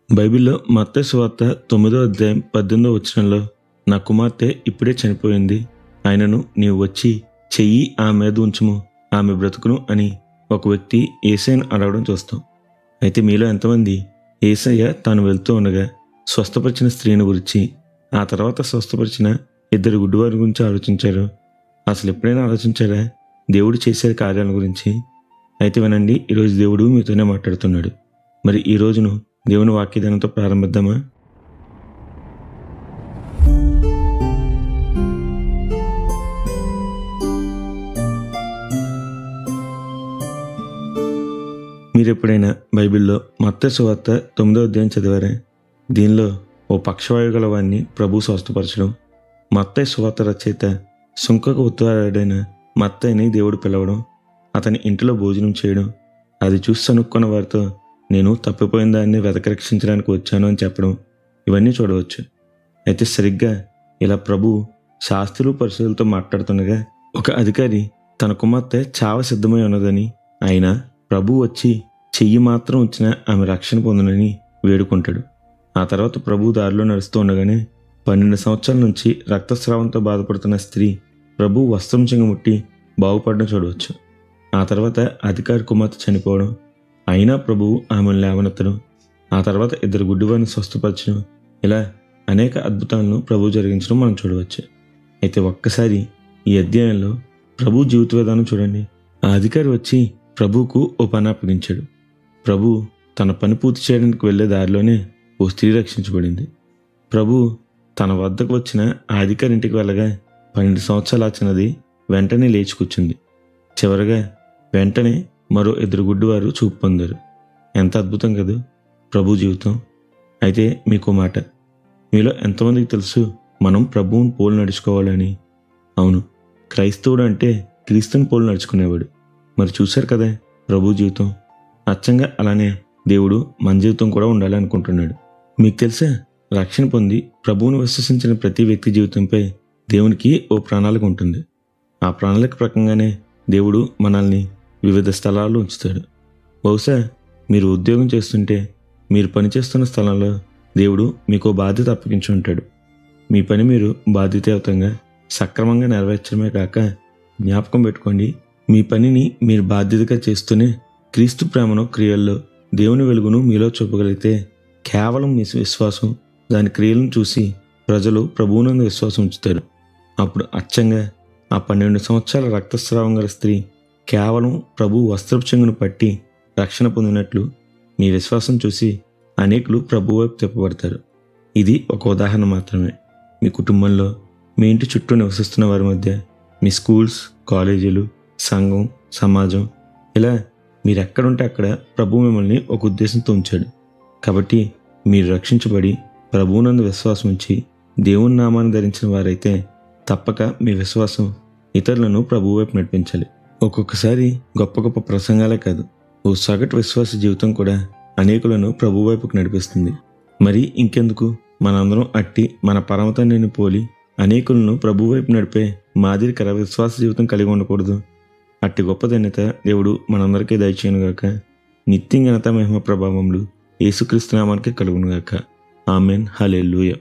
బైబిల్లో మత్తయి సువార్త 9వ అధ్యాయం 18వ వచనంలో, నా కుమార్తె ఇప్పుడే చనిపోయింది, ఆయనను నీవు వచ్చి చెయ్యి ఆమె మీద ఉంచుము, ఆమె బ్రతుకును అని ఒక వ్యక్తి యేసయ్యను అడగడం చూస్తాం. అయితే మీలో ఎంతమంది యేసయ్య తాను వెళ్తూ ఉండగా స్వస్థపరిచిన స్త్రీని గురించి, ఆ తర్వాత స్వస్థపరిచిన 2 గుడ్డివారి గురించి ఆలోచించారు? అసలు ఎప్పుడైనా ఆలోచించారా దేవుడు చేసే కార్యాల గురించి? అయితే వినండి, ఈరోజు దేవుడు మీతోనే మాట్లాడుతున్నాడు. మరి ఈ రోజును దేవుని వాక్యదానంతో ప్రారంభిద్దామా? మీరు ఎప్పుడైనా బైబిల్లో మత్తయి సువార్త 9వ అధ్యాయం చదివారా? దీనిలో ఓ పక్షవాయువు గల వారిని ప్రభు స్వస్థపరచడం, మత్తయి సువార్త రచయిత సుంకకు ఉత్తరాడైన మత్తయిని దేవుడు పిలవడం, అతని ఇంటిలో భోజనం చేయడం, అది చూసి సనుక్కున్న వారితో నేను తప్పిపోయిన దాన్ని వెతక రక్షించడానికి వచ్చాను అని చెప్పడం, ఇవన్నీ చూడవచ్చు. అయితే సరిగ్గా ఇలా ప్రభు శాస్త్రులు పరిశుద్ధులతో మాట్లాడుతుండగా ఒక అధికారి తన కుమార్తె చావ సిద్ధమై ఉన్నదని, అయినా ప్రభు వచ్చి చెయ్యి మాత్రం ఉంచిన ఆమె రక్షణ పొందునని వేడుకుంటాడు. ఆ తర్వాత ప్రభు దారిలో నడుస్తూ ఉండగానే 12 సంవత్సరాల నుంచి రక్తస్రావంతో బాధపడుతున్న స్త్రీ ప్రభు వస్త్రం చెంగుముట్టి బాగుపడడం చూడవచ్చు. ఆ తర్వాత అధికారి కుమార్తె చనిపోవడం, అయినా ప్రభువు ఆమెను లేవనెత్తడం, ఆ తర్వాత 2 గుడ్డివారిని స్వస్థపరచడం, ఇలా అనేక అద్భుతాలను ప్రభు జరిగించడం మనం చూడవచ్చు. అయితే ఒక్కసారి ఈ అధ్యాయంలో ప్రభు జీవిత విధానం చూడండి. ఆ అధికారి వచ్చి ప్రభువుకు ఓ పని అప్పగించాడు. ప్రభు తన పని పూర్తి చేయడానికి వెళ్ళే దారిలోనే ఓ స్త్రీ రక్షించబడింది. ప్రభు తన వద్దకు వచ్చిన ఆ అధికారి ఇంటికి వెళ్ళగా 12 సంవత్సరాలు ఆచినది వెంటనే లేచి కూర్చుంది. చివరగా వెంటనే మరో 2 గుడ్డివారు చూపు పొందారు. ఎంత అద్భుతం కదా ప్రభు జీవితం! అయితే మీకు మాట, మీలో ఎంతమందికి తెలుసు మనం ప్రభువుని పోలు నడుచుకోవాలని? అవును, క్రైస్తవుడు అంటే క్రీస్తుని పోలు నడుచుకునేవాడు. మరి చూశారు కదా ప్రభు జీవితం. అచ్చంగా అలానే దేవుడు మన జీవితం కూడా ఉండాలి అనుకుంటున్నాడు. మీకు తెలుసా, రక్షణ పొంది ప్రభువుని విశ్వసించిన ప్రతి వ్యక్తి జీవితంపై దేవునికి ఓ ప్రణాళిక ఉంటుంది. ఆ ప్రణాళిక ప్రకంగానే దేవుడు మనల్ని వివిధ స్థలాల్లో ఉంచుతాడు. బహుశా మీరు ఉద్యోగం చేస్తుంటే మీరు పనిచేస్తున్న స్థలంలో దేవుడు మీకు బాధ్యత అప్పగించి ఉంటాడు. మీ పని మీరు బాధ్యతాయుతంగా సక్రమంగా నెరవేర్చడమే కాక, జ్ఞాపకం పెట్టుకోండి, మీ పనిని మీరు బాధ్యతగా చేస్తూనే క్రీస్తు ప్రేమను క్రియల్లో దేవుని వెలుగును మీలో చూపగలిగితే, కేవలం మీ విశ్వాసం, దాని క్రియలను చూసి ప్రజలు ప్రభువునందు విశ్వాసం ఉంచుతారు. అప్పుడు అచ్చంగా ఆ 12 సంవత్సరాల రక్తస్రావం గల స్త్రీ కేవలం ప్రభు వస్త్రపు చెంగును పట్టి రక్షణ పొందినట్లు మీ విశ్వాసం చూసి అనేకులు ప్రభు వైపు తిప్పబడతారు. ఇది ఒక ఉదాహరణ మాత్రమే. మీ కుటుంబంలో, మీ ఇంటి చుట్టూ నివసిస్తున్న వారి మధ్య, మీ స్కూల్స్, కాలేజీలు, సంఘం, సమాజం, ఇలా మీరు ఎక్కడుంటే అక్కడ ప్రభు మిమ్మల్ని ఒక ఉద్దేశంతో ఉంచాడు. కాబట్టి మీరు రక్షించబడి ప్రభువునందు విశ్వాసం ఉంచి దేవుని నామాన్ని ధరించిన వారైతే తప్పక మీ విశ్వాసం ఇతరులను ప్రభు వైపు నడిపించాలి. ఒక్కొక్కసారి గొప్ప గొప్ప ప్రసంగాలే కాదు, ఓ సగటు విశ్వాస జీవితం కూడా అనేకులను ప్రభు వైపుకు నడిపిస్తుంది. మరి ఇంకెందుకు మనందరం అట్టి మన పరమ తండ్రిని పోలి అనేకులను ప్రభు వైపు నడిపే మాదిరికర విశ్వాస జీవితం కలిగి ఉండకూడదు? అట్టి గొప్ప ధన్యత దేవుడు మనందరికీ దయచేయునుగాక. నిత్యం ఘనత మహిమ ప్రభావములు యేసుక్రీస్తు నామానికి కలుగునుగాక. ఆమెన్. హల్లెలూయా.